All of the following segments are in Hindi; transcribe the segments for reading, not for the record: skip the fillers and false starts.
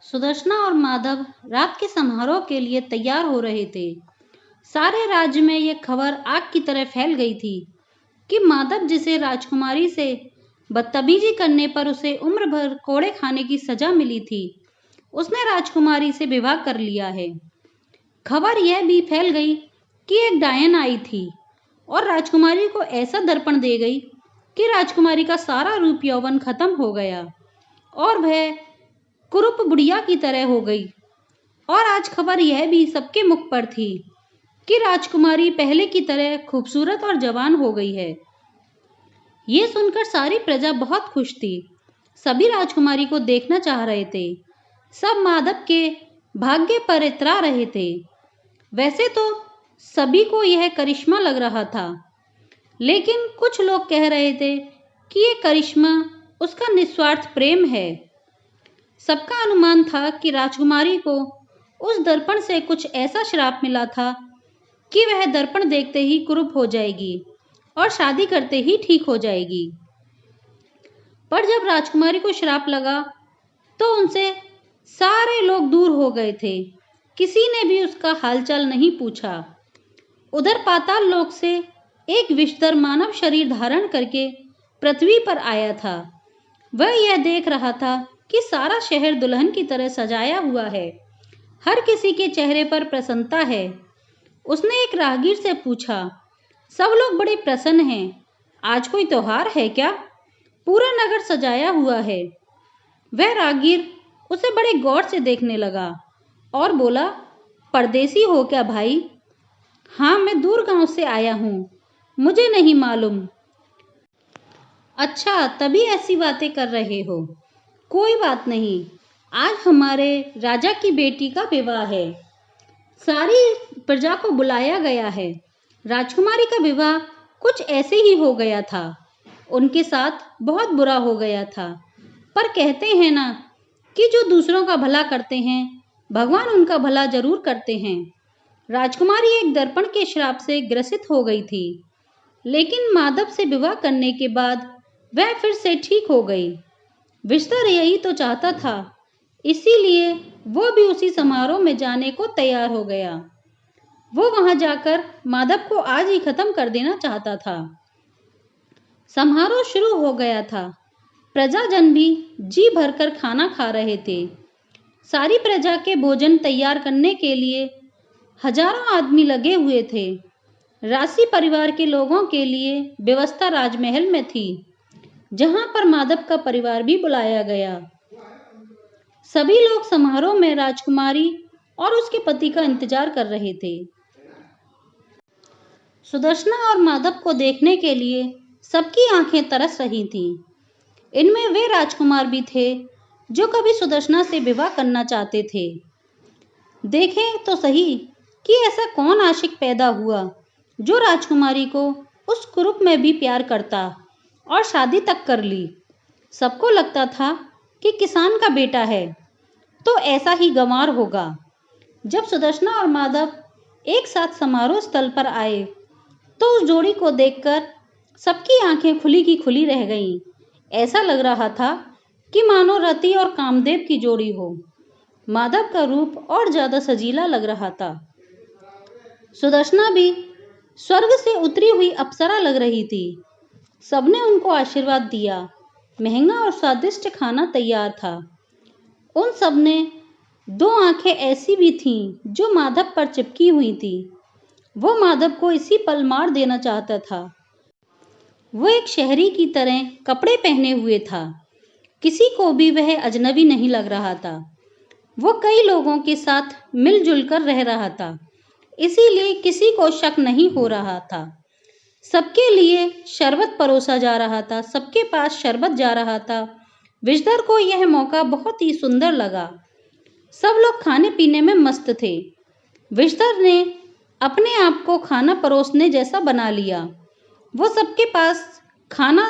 सुदर्शना और माधव रात के समारोह के लिए तैयार हो रहे थे। सारे राज्य में यह खबर आग की तरह फैल गई थी कि माधव, जिसे राजकुमारी से बदतमीजी करने पर उसे उम्र भर कोड़े खाने की सजा मिली थी, उसने राजकुमारी से विवाह कर लिया है। खबर यह भी फैल गई कि एक डायन आई थी और राजकुमारी को ऐसा दर्पण दे गई कि राजकुमारी का सारा रूप यौवन खत्म हो गया और वह कुरूप बुढ़िया की तरह हो गई। और आज खबर यह भी सबके मुख पर थी कि राजकुमारी पहले की तरह खूबसूरत और जवान हो गई है। ये सुनकर सारी प्रजा बहुत खुश थी। सभी राजकुमारी को देखना चाह रहे थे। सब माधव के भाग्य पर इतरा रहे थे। वैसे तो सभी को यह करिश्मा लग रहा था, लेकिन कुछ लोग कह रहे थे कि यह करिश्मा उसका निस्वार्थ प्रेम है। सबका अनुमान था कि राजकुमारी को उस दर्पण से कुछ ऐसा श्राप मिला था कि वह दर्पण देखते ही कुरूप हो जाएगी और शादी करते ही ठीक हो जाएगी। पर जब राजकुमारी को श्राप लगा तो उनसे सारे लोग दूर हो गए थे। किसी ने भी उसका हालचाल नहीं पूछा। उधर पाताल लोक से एक विषधर मानव शरीर धारण करके पृथ्वी पर आया था। वह यह देख रहा था कि सारा शहर दुल्हन की तरह सजाया हुआ है। हर किसी के चेहरे पर प्रसन्नता है। उसने एक राहगीर से पूछा, सब लोग बड़े प्रसन्न हैं, आज कोई त्योहार है क्या? पूरा नगर सजाया हुआ है। वह राहगीर उसे बड़े गौर से देखने लगा और बोला, परदेसी हो क्या भाई? हाँ, मैं दूर गांव से आया हूँ, मुझे नहीं मालूम। अच्छा, तभी ऐसी बातें कर रहे हो। कोई बात नहीं, आज हमारे राजा की बेटी का विवाह है। सारी प्रजा को बुलाया गया है। राजकुमारी का विवाह कुछ ऐसे ही हो गया था। उनके साथ बहुत बुरा हो गया था। पर कहते हैं ना कि जो दूसरों का भला करते हैं, भगवान उनका भला जरूर करते हैं। राजकुमारी एक दर्पण के श्राप से ग्रसित हो गई थी, लेकिन माधव से विवाह करने के बाद वह फिर से ठीक हो गई। विस्तर यही तो चाहता था, इसीलिए वो भी उसी समारोह में जाने को तैयार हो गया। वो वहां जाकर माधव को आज ही खत्म कर देना चाहता था। समारोह शुरू हो गया था। प्रजाजन भी जी भरकर खाना खा रहे थे। सारी प्रजा के भोजन तैयार करने के लिए हजारों आदमी लगे हुए थे। राशि परिवार के लोगों के लिए व्यवस्था राजमहल में थी, जहां पर माधव का परिवार भी बुलाया गया। सभी लोग समारोह में राजकुमारी और उसके पति का इंतजार कर रहे थे। सुदर्शना और माधव को देखने के लिए सबकी आंखें तरस रही थीं। इनमें वे राजकुमार भी थे जो कभी सुदर्शना से विवाह करना चाहते थे। देखें तो सही कि ऐसा कौन आशिक पैदा हुआ जो राजकुमारी को उस कुरूप में भी प्यार करता और शादी तक कर ली। सबको लगता था कि किसान का बेटा है तो ऐसा ही गंवार होगा। जब सुदर्शना और माधव एक साथ समारोह स्थल पर आए तो उस जोड़ी को देखकर सबकी आंखें खुली की खुली रह गईं। ऐसा लग रहा था कि मानो रति और कामदेव की जोड़ी हो। माधव का रूप और ज्यादा सजीला लग रहा था। सुदर्शना भी स्वर्ग से उतरी हुई अप्सरा लग रही थी। सबने उनको आशीर्वाद दिया। महंगा और स्वादिष्ट खाना तैयार था। उन सब ने दो आंखें ऐसी भी थीं जो माधव पर चिपकी हुई थी। वो माधव को इसी पल मार देना चाहता था। वो एक शहरी की तरह कपड़े पहने हुए था। किसी को भी वह अजनबी नहीं लग रहा था। वो कई लोगों के साथ मिलजुल कर रह रहा था, इसीलिए किसी को शक नहीं हो रहा था। सबके लिए शरबत परोसा जा रहा था, सबके पास शरबत जा रहा था। विषधर को यह मौका बहुत ही सुंदर लगा। सब लोग खाने पीने में मस्त थे। विषधर ने अपने आप को खाना परोसने जैसा बना लिया। वो सबके पास खाना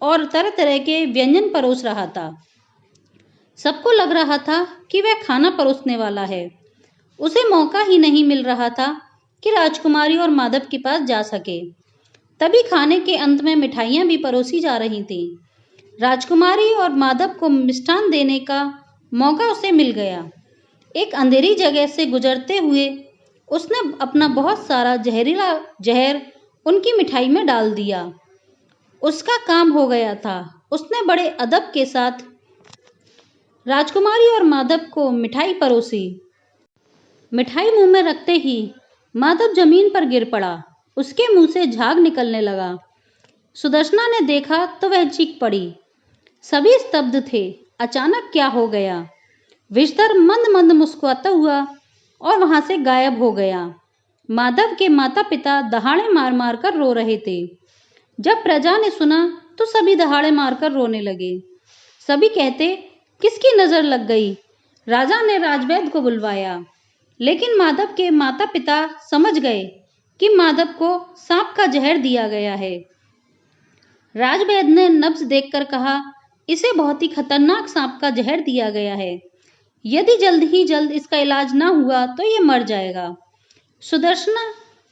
और तरह तरह के व्यंजन परोस रहा था। सबको लग रहा था कि वह खाना परोसने वाला है। उसे मौका ही नहीं मिल रहा था कि राजकुमारी और माधव के पास जा सके। तभी खाने के अंत में मिठाइयाँ भी परोसी जा रही थीं। राजकुमारी और माधव को मिष्ठान देने का मौका उसे मिल गया। एक अंधेरी जगह से गुजरते हुए उसने अपना बहुत सारा जहरीला जहर उनकी मिठाई में डाल दिया। उसका काम हो गया था। उसने बड़े अदब के साथ राजकुमारी और माधव को मिठाई परोसी। मिठाई मुंह में रखते ही माधव जमीन पर गिर पड़ा। उसके मुंह से झाग निकलने लगा। सुदर्शना ने देखा तो वह चीख पड़ी। सभी स्तब्ध थे। अचानक क्या हो गया? विषधर मंद मंद मुस्कुराता हुआ और वहां से गायब हो गया। माधव के माता पिता दहाड़े मार मार कर रो रहे थे। जब प्रजा ने सुना तो सभी दहाड़े मारकर रोने लगे। सभी कहते, किसकी नजर लग गई? राजा ने राजवैद्य को बुलवाया, लेकिन माधव के माता पिता समझ गए कि माधव को सांप का जहर दिया गया है। राजवैद्य ने नब्ज देखकर कहा, इसे बहुत ही खतरनाक सांप का जहर दिया गया है। यदि जल्द ही जल्द इसका इलाज ना हुआ तो ये मर जाएगा। सुदर्शना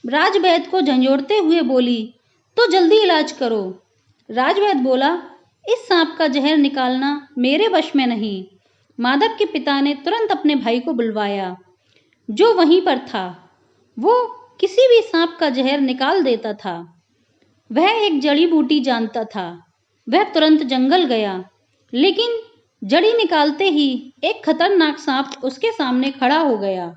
राजवैद्य को झंझोड़ते हुए बोली, तो जल्दी इलाज करो। राजवैद्य बोला, इस सांप का जहर निकालना मेरे वश में नहीं। माधव के पिता ने तुरंत अपने भाई को बुलवाया, जो वहीं पर था। वो किसी भी सांप का जहर निकाल देता था। वह एक जड़ी बूटी जानता था। वह तुरंत जंगल गया, लेकिन जड़ी निकालते ही एक खतरनाक सांप उसके सामने खड़ा हो गया।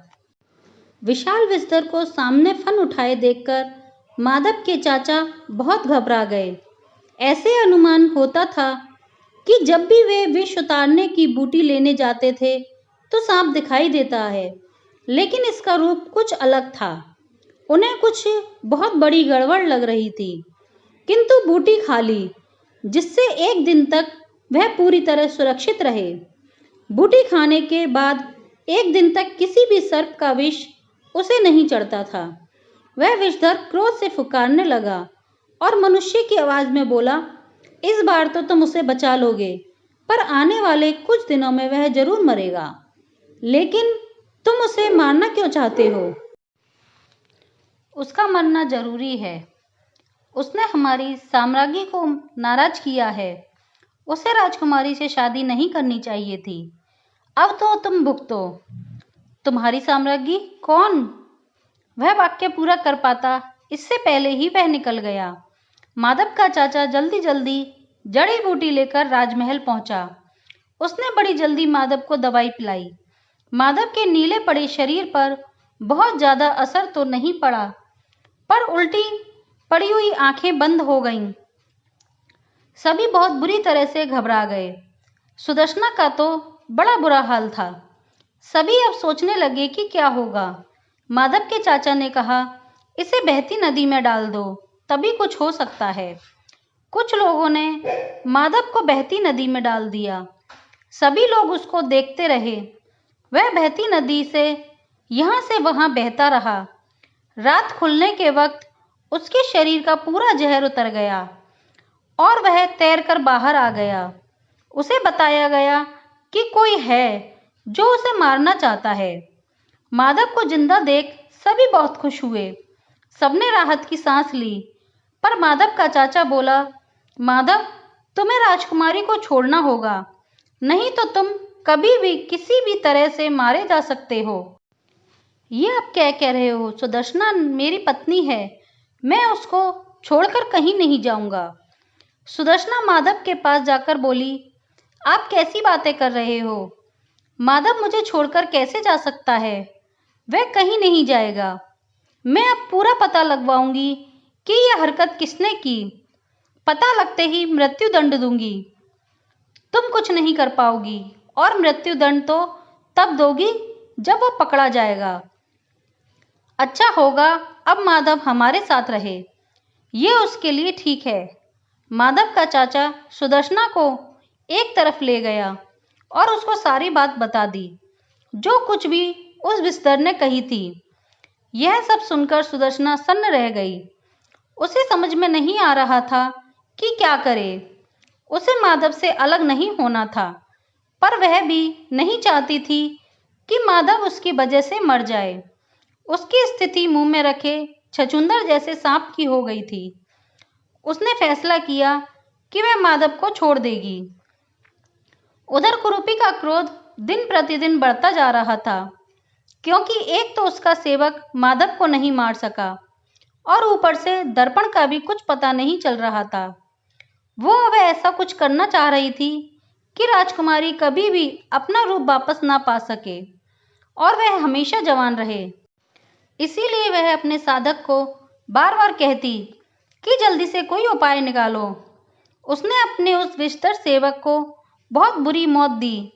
विशाल विस्तर को सामने फन उठाए देखकर माधव के चाचा बहुत घबरा गए। ऐसे अनुमान होता था कि जब भी वे विष उतारने की बूटी लेने जाते थे तो सांप दिखाई देता है, लेकिन इसका रूप कुछ अलग था। उन्हें कुछ बहुत बड़ी गड़बड़ लग रही थी। किंतु बूटी खाली, जिससे एक दिन तक वह पूरी तरह सुरक्षित रहे। बूटी खाने के बाद एक दिन तक किसी भी सर्प का विष उसे नहीं चढ़ता था। वह विषधर क्रोध से फुकारने लगा और मनुष्य की आवाज में बोला, इस बार तो तुम उसे बचा लोगे, पर आने वाले कुछ दिनों में वह जरूर मरेगा। लेकिन तुम उसे मारना क्यों चाहते हो? उसका मरना जरूरी है। उसने हमारी साम्राज्ञी को नाराज किया है। उसे राजकुमारी से शादी नहीं करनी चाहिए थी। अब तो तुम भुगतो। तुम्हारी साम्राज्ञी कौन? वह वाक्य पूरा कर पाता इससे पहले ही वह निकल गया। माधव का चाचा जल्दी जल्दी जड़ी बूटी लेकर राजमहल पहुंचा। उसने बड़ी जल्दी माधव को दवाई पिलाई। माधव के नीले पड़े शरीर पर बहुत ज्यादा असर तो नहीं पड़ा, पर उल्टी पड़ी हुई आंखें बंद हो गईं। सभी बहुत बुरी तरह से घबरा गए। सुदर्शना का तो बड़ा बुरा हाल था। सभी अब सोचने लगे कि क्या होगा। माधव के चाचा ने कहा, इसे बहती नदी में डाल दो, तभी कुछ हो सकता है। कुछ लोगों ने माधव को बहती नदी में डाल दिया। सभी लोग उसको देखते रहे। वह बहती नदी से यहाँ से वहां बहता रहा। रात खुलने के वक्त उसके शरीर का पूरा जहर उतर गया और वह तैरकर बाहर आ गया। उसे बताया गया कि कोई है जो उसे मारना चाहता है। माधव को जिंदा देख सभी बहुत खुश हुए। सबने राहत की सांस ली, पर माधव का चाचा बोला, माधव, तुम्हें राजकुमारी को छोड़ना होगा, नहीं तो तुम कभी भी किसी भी तरह से मारे जा सकते हो। ये आप क्या कह रहे हो? सुदर्शना मेरी पत्नी है, मैं उसको छोड़कर कहीं नहीं जाऊंगा। सुदर्शना माधव के पास जाकर बोली, आप कैसी बातें कर रहे हो? माधव मुझे छोड़कर कैसे जा सकता है? वह कहीं नहीं जाएगा। मैं अब पूरा पता लगवाऊंगी कि यह हरकत किसने की। पता लगते ही मृत्यु दंड दूंगी। तुम कुछ नहीं कर पाओगी, और मृत्यु दंड तो तब दोगी जब वो पकड़ा जाएगा। अच्छा होगा अब माधव हमारे साथ रहे, ये उसके लिए ठीक है। माधव का चाचा सुदर्शना को एक तरफ ले गया और उसको सारी बात बता दी, जो कुछ भी उस विस्तर ने कही थी। यह सब सुनकर सुदर्शना सन्न रह गई। उसे समझ में नहीं आ रहा था कि क्या करे। उसे माधव से अलग नहीं होना था, पर वह भी नहीं चाहती थी कि माधव उसकी वजह से मर जाए। उसकी स्थिति मुंह में रखे छछूंदर जैसे सांप की हो गई थी। उसने फैसला किया कि वह माधव को छोड़ देगी। उधर कुरूपी का क्रोध दिन प्रतिदिन बढ़ता जा रहा था, क्योंकि एक तो उसका सेवक माधव को नहीं मार सका और ऊपर से दर्पण का भी कुछ पता नहीं चल रहा था। वो अब ऐसा कुछ करना चाह रही थी कि राजकुमारी कभी भी अपना रूप वापस ना पा सके और वह हमेशा जवान रहे। इसीलिए वह अपने साधक को बार बार कहती कि जल्दी से कोई उपाय निकालो। उसने अपने उस विषधर सेवक को बहुत बुरी मौत दी,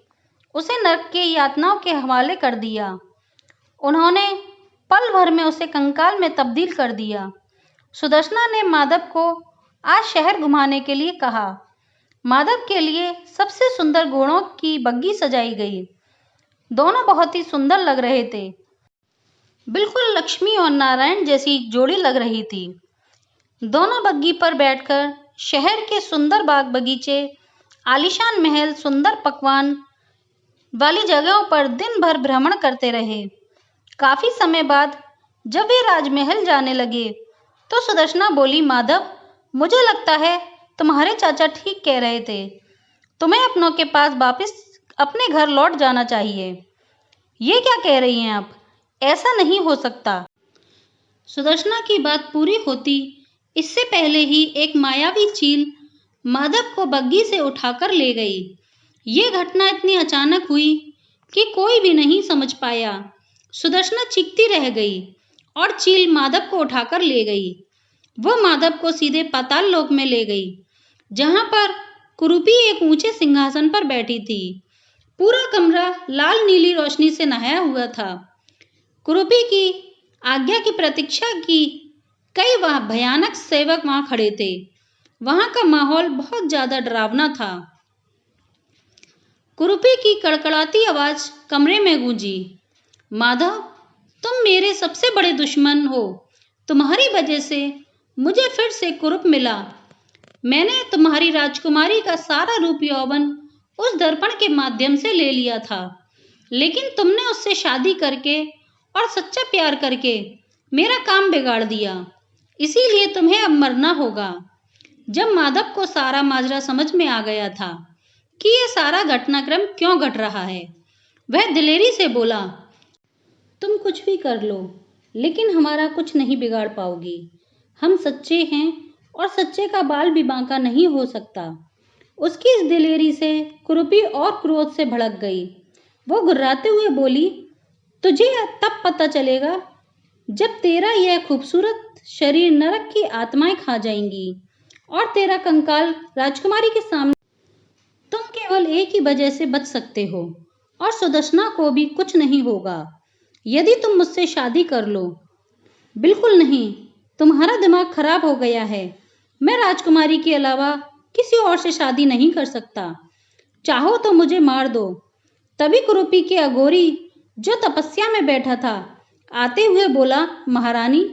उसे नरक की यातनाओं के हवाले कर दिया। उन्होंने पल भर में उसे कंकाल में तब्दील कर दिया। सुदर्शना ने माधव को आज शहर घुमाने के लिए कहा। माधव के लिए सबसे सुंदर घोड़ों की बग्गी सजाई गई। दोनों बहुत ही सुंदर लग रहे थे, बिल्कुल लक्ष्मी और नारायण जैसी जोड़ी लग रही थी। दोनों बग्गी पर बैठकर शहर के सुंदर बाग बगीचे, आलीशान महल, सुंदर पकवान वाली जगहों पर दिन भर भ्रमण करते रहे। काफी समय बाद जब वे राजमहल जाने लगे तो सुदर्शना बोली, माधव, मुझे लगता है तुम्हारे चाचा ठीक कह रहे थे। तुम्हें अपनों के पास वापस अपने घर लौट जाना चाहिए। ये क्या कह रही हैं आप? ऐसा नहीं हो सकता। सुदर्शना की बात पूरी होती इससे पहले ही एक मायावी चील माधव को बग्गी से उठाकर ले गई। ये घटना इतनी अचानक हुई कि कोई भी नहीं समझ पाया। सुदर्शना चीखती रह गई और चील माधव को उठाकर ले गई। वो माधव को सीधे पाताल लोक में ले गई, जहां पर कुरूपी एक ऊंचे सिंहासन पर बैठी थी। पूरा कमरा लाल नीली रोशनी से नहाया हुआ था। कुरूपी की आज्ञा की प्रतीक्षा की कई भयानक सेवक वहां खड़े थे। वहां का माहौल बहुत ज्यादा डरावना था। कुरूपी की कड़कड़ाती आवाज कमरे में गूंजी, माधव, तुम मेरे सबसे बड़े दुश्मन हो। तुम्हारी वजह से मुझे फिर से कुरूप मिला। मैंने तुम्हारी राजकुमारी का सारा रूप यौवन उस दर्पण के माध्यम से ले लिया था, लेकिन तुमने उससे शादी करके और सच्चा प्यार करके मेरा काम बिगाड़ दिया। इसीलिए तुम्हें अब मरना होगा। जब माधव को सारा माजरा समझ में आ गया था कि यह सारा घटनाक्रम क्यों घट रहा है, वह दिलेरी से बोला, तुम कुछ भी कर लो, लेकिन हमारा कुछ नहीं बिगाड़ पाओगी। हम सच्चे हैं और सच्चे का बाल भी बांका नहीं हो सकता। उसकी इस दिलेरी से कुरूपी और क्रोध से भड़क गई। वो गुर्राते हुए बोली, तुझे तब पता चलेगा जब तेरा यह खूबसूरत शरीर नरक की आत्माएं खा जाएंगी और तेरा कंकाल राजकुमारी के सामने। तुम केवल एक ही वजह से बच सकते हो और सुदर्शना को भी कुछ नहीं होगा यदि तुम मुझसे शादी कर लो। बिल्कुल नहीं, तुम्हारा दिमाग खराब हो गया है। मैं राजकुमारी के अलावा किसी और से शादी नहीं कर सकता। चाहो तो मुझे मार दो। तभी कुरूपी के अघोरी, जो तपस्या में बैठा था, आते हुए बोला, महारानी,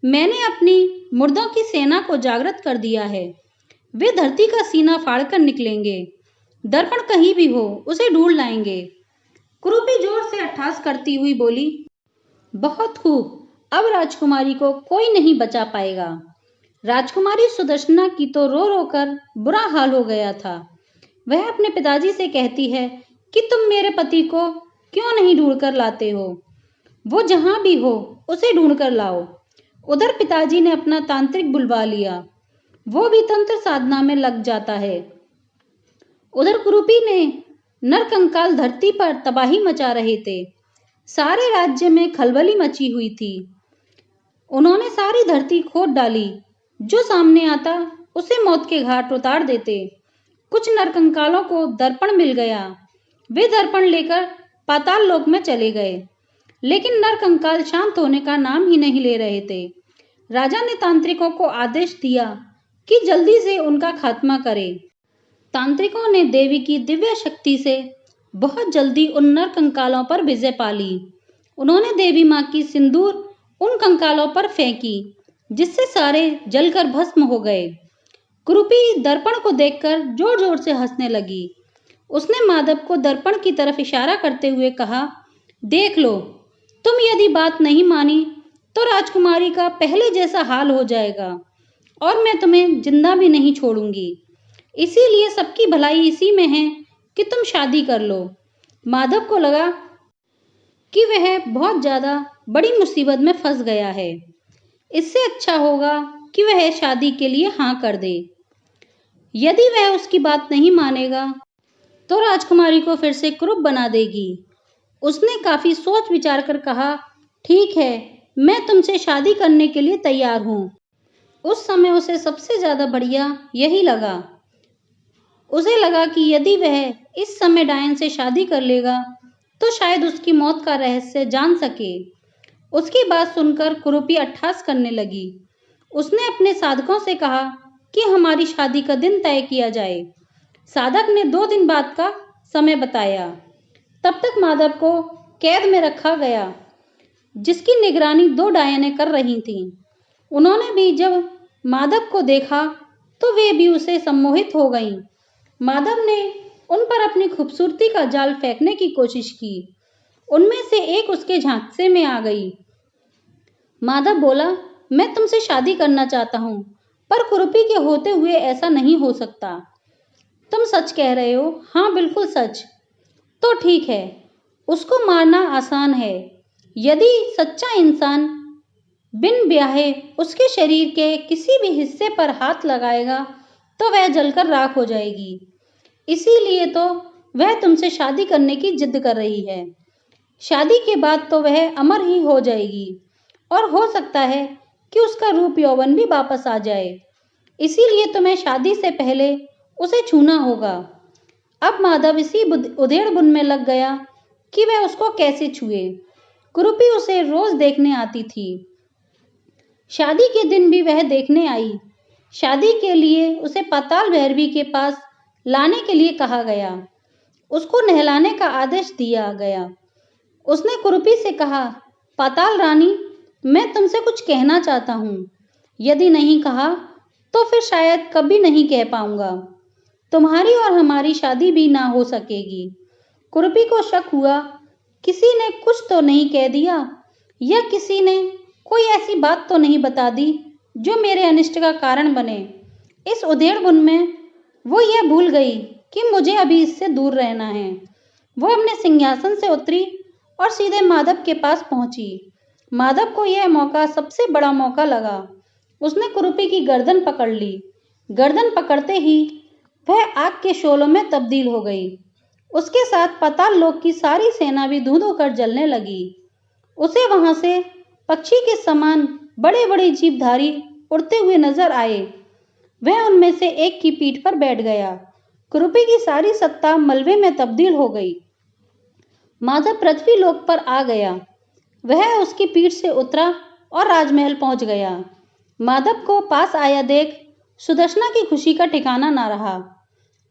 मैंने अपनी मुर्दों की सेना को जागृत कर दिया है। वे धरती का सीना फाड़कर निकलेंगे। दर्पण कहीं भी हो उसे ढूंढ लाएंगे। कुरूपी जोर से अट्टहास करती हुई बोली, बहुत खूब, अब राजकुमारी को कोई नहीं बचा पाएगा। राजकुमारी सुदर्शना की तो रो रो कर बुरा हाल हो गया था। वह अपने पिताजी से कहती है कि तुम मेरे पति को क्यों नहीं ढूंढ कर लाते हो? वो जहां भी हो उसे ढूंढ कर लाओ। उधर पिताजी ने अपना तांत्रिक बुलवा लिया। वो भी तंत्र साधना में लग जाता है। उधर कुरूपी ने नरकंकाल धरती पर तबाही मचा रहे थे। सारे राज्य में खलबली मची हुई थी। उन्होंने सारी धरती खोद डाली। जो सामने आता उसे मौत के घाट उतार देते। कुछ नरकंकालों को दर्पण मिल गया। वे दर्पण लेकर पाताल लोक में चले गए, लेकिन नरकंकाल शांत होने का नाम ही नहीं ले रहे थे। राजा ने तांत्रिकों को आदेश दिया कि जल्दी से उनका खात्मा करें। तांत्रिकों ने देवी की दिव्य शक्ति से बहुत जल्दी उन नरकंकालों पर विजय पा ली। उन्होंने देवी माँ की सिंदूर उन कंकालों पर फेंकी, जिससे सारे जलकर भस्म हो गए। कुरूपी दर्पण को देखकर जोर जोर से हंसने लगी। उसने माधव को दर्पण की तरफ इशारा करते हुए कहा, देख लो, तुम यदि बात नहीं मानी तो राजकुमारी का पहले जैसा हाल हो जाएगा और मैं तुम्हें जिंदा भी नहीं छोड़ूंगी। इसीलिए सबकी भलाई इसी में है कि तुम शादी कर लो। माधव को लगा कि वह बहुत ज़्यादा बड़ी मुसीबत में फंस गया है। इससे अच्छा होगा कि वह शादी के लिए हाँ कर दे। यदि वह उसकी बात नहीं मानेगा तो राजकुमारी को फिर से कुरूप बना देगी। उसने काफी सोच विचार कर कहा, ठीक है, मैं तुमसे शादी करने के लिए तैयार हूँ। उस समय उसे सबसे ज्यादा बढ़िया यही लगा। उसे लगा कि यदि वह इस समय डायन से शादी कर लेगा तो शायद उसकी मौत का रहस्य जान सके। उसकी बात सुनकर कुरूपी अट्टहास करने लगी। उसने अपने साधकों से कहा कि हमारी शादी का दिन तय किया जाए। साधक ने 2 दिन बाद का समय बताया। तब तक माधव को कैद में रखा गया, जिसकी निगरानी 2 डायनें कर रही थीं। उन्होंने भी जब माधव को देखा तो वे भी उसे सम्मोहित हो गईं। माधव ने उन पर अपनी खूबसूरती का जाल फेंकने की कोशिश की। उनमें से एक उसके झांसे में आ गई। माधव बोला, मैं तुमसे शादी करना चाहता हूँ, पर कुरूपी के होते हुए ऐसा नहीं हो सकता। तुम सच कह रहे हो? हाँ, बिल्कुल सच। तो ठीक है, उसको मारना आसान है। यदि सच्चा इंसान बिन ब्याहे उसके शरीर के किसी भी हिस्से पर हाथ लगाएगा तो वह जलकर राख हो जाएगी। इसीलिए तो वह तुमसे शादी करने की जिद कर रही है। शादी के बाद तो वह अमर ही हो जाएगी और हो सकता है कि उसका रूप यौवन भी वापस आ जाए। इसीलिए तुम्हें शादी से पहले उसे छूना होगा। अब माधव इसी उधेड़-बुन में लग गया कि वह उसको कैसे छुए। कुरूपी उसे रोज देखने आती थी। शादी के दिन भी वह देखने आई। शादी के लिए उसे पाताल भैरवी के पास लाने के लिए कहा गया। उसको नहलाने का आदेश दिया गया। उसने कुरूपी से कहा, पाताल रानी, मैं तुमसे कुछ कहना चाहता हूँ। यदि नहीं कहा तो फिर शायद कभी नहीं कह पाऊंगा। तुम्हारी और हमारी शादी भी ना हो सकेगी। कुरूपी को शक हुआ, किसी ने कुछ तो नहीं कह दिया या किसी ने कोई ऐसी बात तो नहीं बता दी जो मेरे अनिष्ट का कारण बने। इस उधेड़-बुन में वो यह भूल गई कि मुझे अभी इससे दूर रहना है। वो अपने सिंहासन से उतरी और सीधे माधव के पास पहुंची। माधव को यह मौका सबसे बड़ा मौका लगा। उसने कुरूपी की गर्दन पकड़ ली। गर्दन पकड़ते ही वह आग के शोलों में तब्दील हो गई। उसके साथ पाताल लोक की सारी सेना भी धू धू कर जलने लगी। उसे वहां से पक्षी के समान बड़े-बड़े जीवधारी उड़ते हुए नजर आए। वह उनमें से एक की पीठ पर बैठ गया। कुरूपी की सारी सत्ता मलबे में तब्दील हो गई। माधव पृथ्वी लोक पर आ गया। वह उसकी पीठ से उतरा और राजमहल पहुंच गया। माधव को पास आया देख सुदर्शना की खुशी का ठिकाना ना रहा।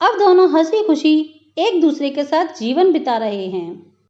अब दोनों हंसी खुशी एक दूसरे के साथ जीवन बिता रहे हैं।